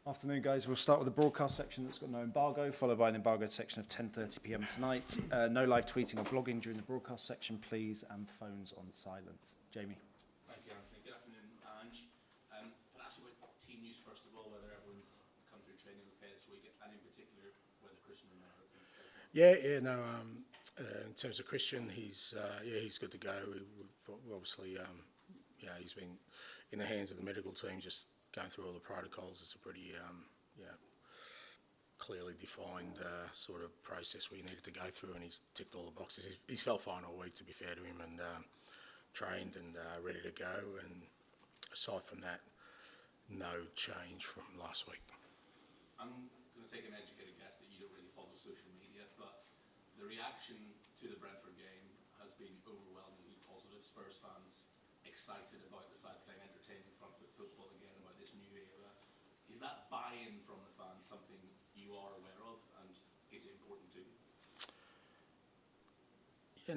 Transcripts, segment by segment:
Afternoon, guys. We'll start with the broadcast section that's got no embargo, followed by an embargoed section of 10:30 p.m. tonight. No live tweeting or blogging during the broadcast section, please, and phones on silent. Jamie. Thank you, Anthony. Good afternoon, Ange. Can I ask you about team news first of all, whether everyone's come through training okay this week, and in particular whether Christian and In terms of Christian, he's good to go. We've obviously, he's been in the hands of the medical team, just going through all the protocols. It's a pretty, clearly defined sort of process we needed to go through, and he's ticked all the boxes. He's felt fine all week, to be fair to him, and trained and ready to go. And aside from that, no change from last week. I'm going to take an educated guess that you don't really follow social media, but the reaction to the Bradford game has been overwhelmingly positive. Spurs fans excited about the side playing entertaining front foot football again, about this new era. Is that buy-in from the fans something you are aware of, and is it important to you?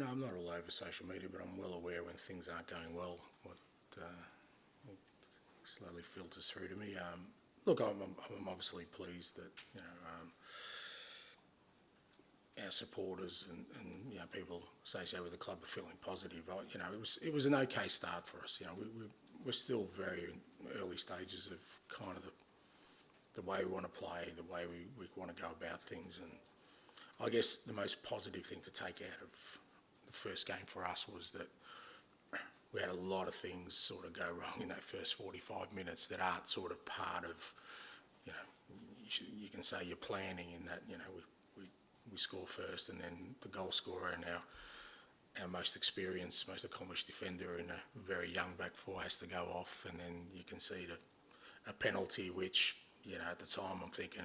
I'm not all over social media, but I'm well aware when things aren't going well, what slowly filters through to me. Look, I'm obviously pleased that our supporters and people associated with the club are feeling positive. It was an okay start for us. We're still very early stages of kind of the way we want to play, the way we want to go about things, and I guess the most positive thing to take out of the first game for us was that we had a lot of things sort of go wrong in that first 45 minutes that aren't sort of part of, you can say you're planning in that, we score first, and then the goal scorer and our most experienced, most accomplished defender in a very young back four has to go off, and then you concede a penalty, which, at the time I'm thinking,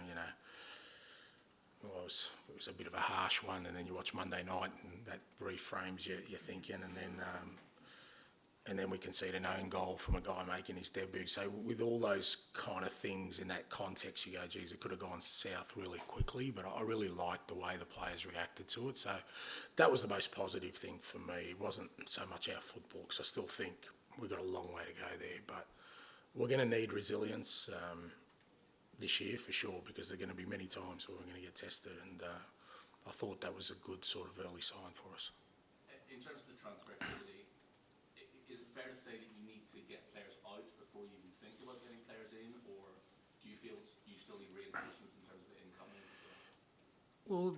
it was a bit of a harsh one, and then you watch Monday night and that reframes your thinking, and then we concede an own goal from a guy making his debut. So with all those kind of things in that context, you go, geez, it could have gone south really quickly, but I really liked the way the players reacted to it. So that was the most positive thing for me. It wasn't so much our football, because I still think we've got a long way to go there, but we're going to need resilience this year for sure, because there are going to be many times where we're going to get tested, and I thought that was a good sort of early sign for us. In terms of the transfer activity, is it fair to say that you need to get players out before you even think about getting players in, or do you feel you still need reinforcements in terms of the incoming? Well,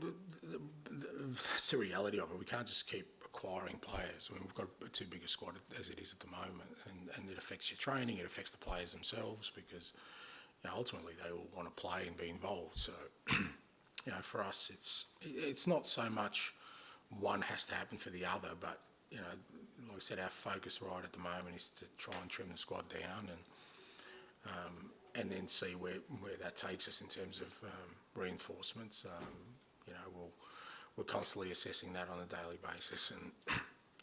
that's the reality of it. We can't just keep acquiring players. I mean, we've got too big a squad as it is at the moment, and it affects your training, it affects the players themselves, because ultimately they all want to play and be involved. So, for us, it's not so much one has to happen for the other, but like I said, our focus right at the moment is to try and trim the squad down, and then see where that takes us in terms of reinforcements. We're constantly assessing that on a daily basis, and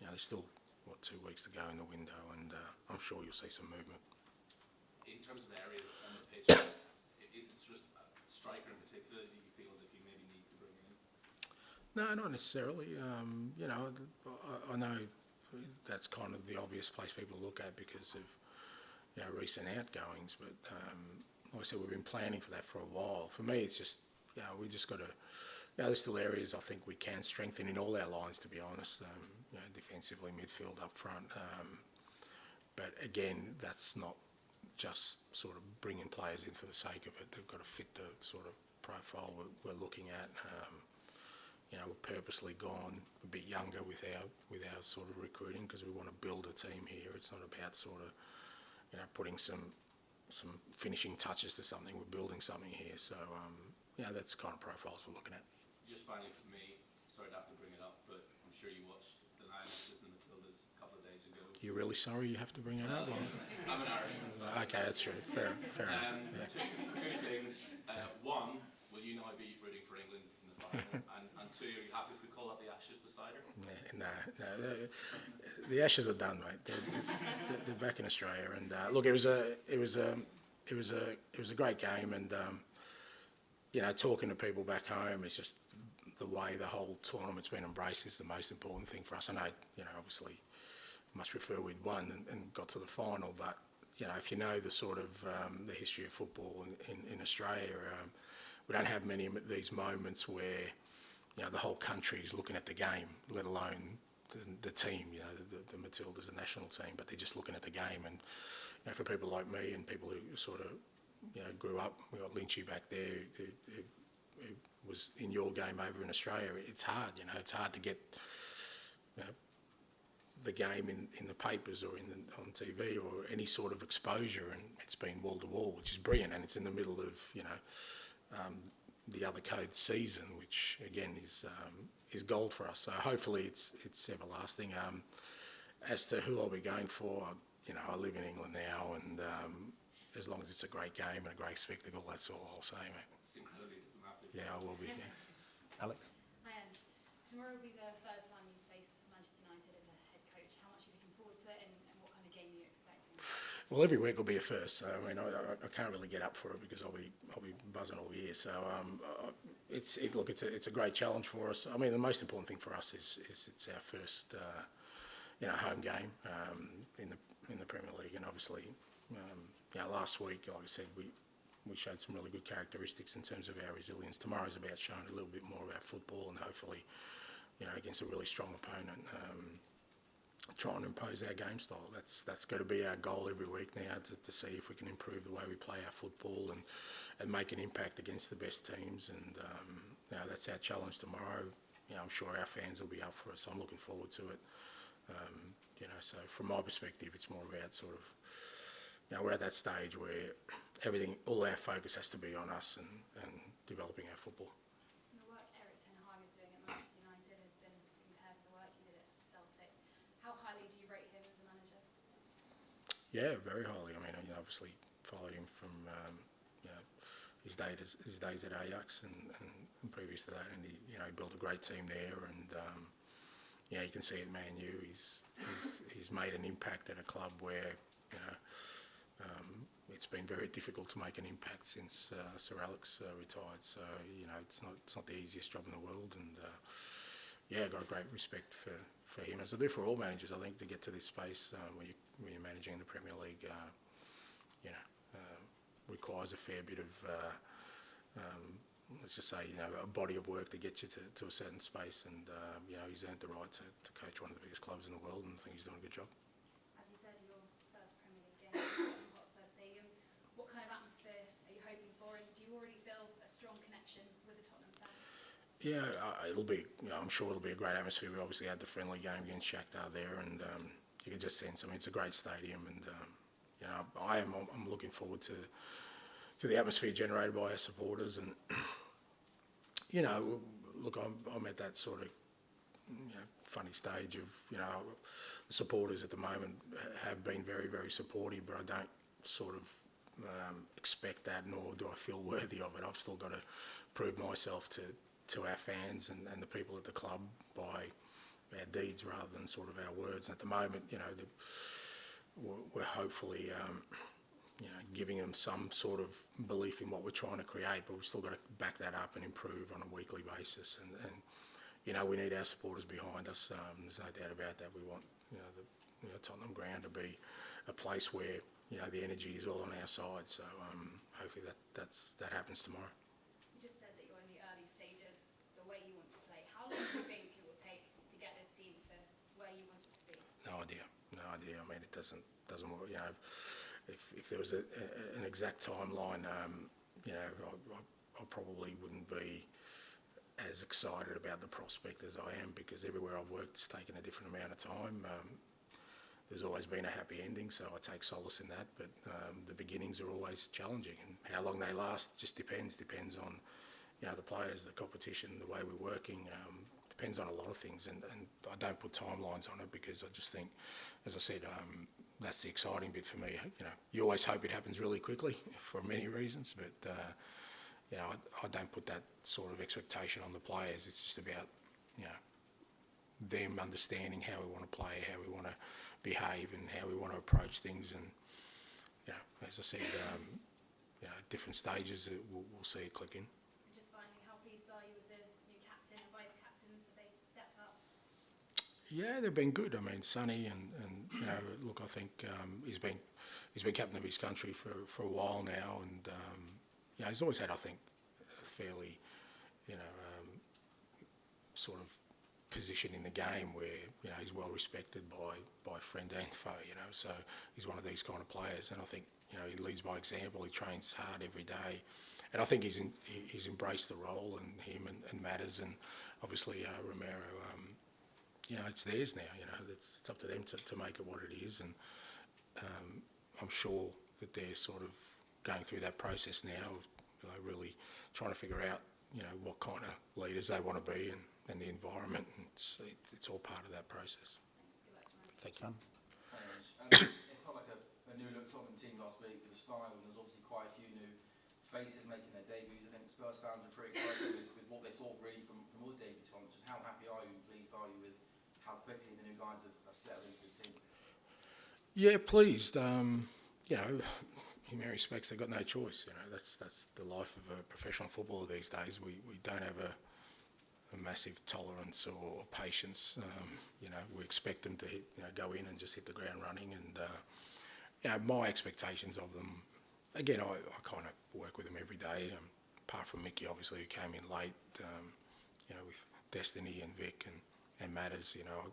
there's still 2 weeks to go in the window, and I'm sure you'll see some movement. In terms of area on the pitch, is it just a striker in particular that you feel as if you maybe need to bring in? No, not necessarily. I know that's kind of the obvious place people look at because of recent outgoings, but like I said, we've been planning for that for a while. For me, it's just we just got to. There's still areas I think we can strengthen in all our lines, to be honest. Defensively, midfield, up front. But again, that's not just sort of bringing players in for the sake of it. They've got to fit the sort of profile we're looking at. We've purposely gone a bit younger with our sort of recruiting, because we want to build a team here. It's not about sort of putting some finishing touches to something. We're building something here. So that's the kind of profiles we're looking at. Just finally for me, sorry to have to bring it up, but I'm sure you watched the Lionesses and Matildas a couple of days ago. You're really sorry you have to bring it up? I'm an Irishman. So Okay, that's true. Fair enough. Two things. One, will you now be rooting for England in the final? and two, are you happy if we call that the Ashes decider? No. The Ashes are done, mate. They're back in Australia, and look, it was a great game, and talking to people back home, it's just the way the whole tournament's been embraced is the most important thing for us. I know, obviously, much prefer we'd won and got to the final, but if you know the sort of the history of football in Australia, we don't have many of these moments where the whole country is looking at the game, let alone the team, the Matildas, the national team, but they're just looking at the game. And for people like me and people who sort of grew up, we got Lynchy back there, who was in your game over in Australia. It's hard, it's hard to get the game in the papers or on TV or any sort of exposure, and it's been wall to wall, which is brilliant, and it's in the middle of the other code season, which again is gold for us. So hopefully it's everlasting. As to who I'll be going for, I live in England now, and as long as it's a great game and a great spectacle, that's all I'll say, mate. It's incredibly diplomatic. Yeah, I will be. Yeah. Alex? Hi, tomorrow will be the first time you face Manchester United as a head coach. How much are you looking forward to it, and what kind of game are you expecting? Well, every week will be a first. So I mean, I can't really get up for it because I'll be buzzing all year. So it's a great challenge for us. I mean, the most important thing for us is it's our first home game in the Premier League, and obviously last week, like I said, we showed some really good characteristics in terms of our resilience. Tomorrow's about showing a little bit more about football, and hopefully, against a really strong opponent, try and impose our game style. That's got to be our goal every week now, to see if we can improve the way we play our football and make an impact against the best teams. And that's our challenge tomorrow. I'm sure our fans will be up for it, so I'm looking forward to it. So from my perspective, it's more about sort of, we're at that stage where all our focus has to be on us and developing our football. The work Eric Ten Hag is doing at Manchester United has been compared to the work he did at Celtic. How highly do you rate him as a manager? Yeah, very highly. I mean, obviously followed him from his days at Ajax and previous to that, and he built a great team there, and you can see at Man U he's made an impact at a club where it's been very difficult to make an impact since Sir Alex retired. So it's not the easiest job in the world, and I've got a great respect for him, as I do for all managers. I think to get to this space when you're managing in the Premier League, requires a fair bit of let's just say a body of work to get you to a certain space, and he's earned the right to coach one of the biggest clubs in the world, and I think he's doing a good job. As you said, your first Premier League game at Tottenham Hotspur Stadium. What kind of atmosphere are you hoping for, and do you already feel a strong connection with the Tottenham fans? Yeah, it'll be. I'm sure it'll be a great atmosphere. We obviously had the friendly game against Shakhtar there, and you can just sense. I mean, it's a great stadium, and I'm looking forward to the atmosphere generated by our supporters, and look, I'm at that sort of funny stage of the supporters at the moment have been very, very supportive, but I don't sort of expect that, nor do I feel worthy of it. I've still got to prove myself to our fans and the people at the club by our deeds rather than sort of our words. And at the moment, we're hopefully giving them some sort of belief in what we're trying to create, but we've still got to back that up and improve on a weekly basis. And we need our supporters behind us. There's no doubt about that. We want the Tottenham ground to be a place where the energy is all on our side. So hopefully that happens tomorrow. You just said that you're in the early stages, the way you want to play. How long do you think it will take to get this team to where you want it to be? No idea. I mean, it doesn't work. If there was an exact timeline, I probably wouldn't be as excited about the prospect as I am, because everywhere I've worked it's taken a different amount of time. There's always been a happy ending, so I take solace in that, but the beginnings are always challenging, and how long they last just depends on the players, the competition, the way we're working. Depends on a lot of things, and I don't put timelines on it, because I just think, as I said, that's the exciting bit for me. You always hope it happens really quickly for many reasons, but I don't put that sort of expectation on the players. It's just about them understanding how we want to play, how we want to behave, and how we want to approach things. And as I said, different stages we'll see it click in. And just finally, how pleased are you with the new captain and vice captains? Have they stepped up? Yeah, they've been good. I mean, Sonny and you know, look, I think he's been captain of his country for a while now, and you know, he's always had, I think, a fairly, you know, sort of position in the game where, you know, he's well respected by friend and foe. You know, so he's one of these kind of players, and I think, you know, he leads by example. He trains hard every day, and I think he's embraced the role, and him and Matters, and obviously Romero. You know, it's theirs now. You know, it's up to them to make it what it is, and I'm sure that they're sort of going through that process now of, you know, really trying to figure out, you know, what kind of leaders they want to be, and the environment. And it's all part of that process. Thanks. Good luck Thank you. tomorrow. It felt like a new look Tottenham team last week with the style, and there's obviously quite a few new faces making their debuts. I think Spurs fans were pretty excited with what they saw really from all the debutants. Just how happy are you and pleased are you with how quickly the new guys have settled into this team? Yeah, pleased. You know, in many respects, they've got no choice. You know, that's the life of a professional footballer these days. We don't have a massive tolerance or patience. You know, we expect them to go in and just hit the ground running. And you know, my expectations of them. Again, I kind of work with them every day. Apart from Mickey, obviously, who came in late. You know, with Destiny and Vic and Matters. You know,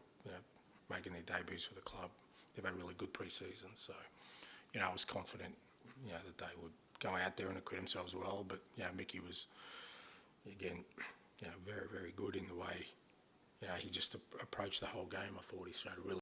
making their debuts for the club. They've had a really good pre-season. So, you know, I was confident, you know, that they would go out there and acquit themselves well. But, you know, Mickey was, again, you know, very, very good in the way, you know, he just approached the whole game. I thought he showed a really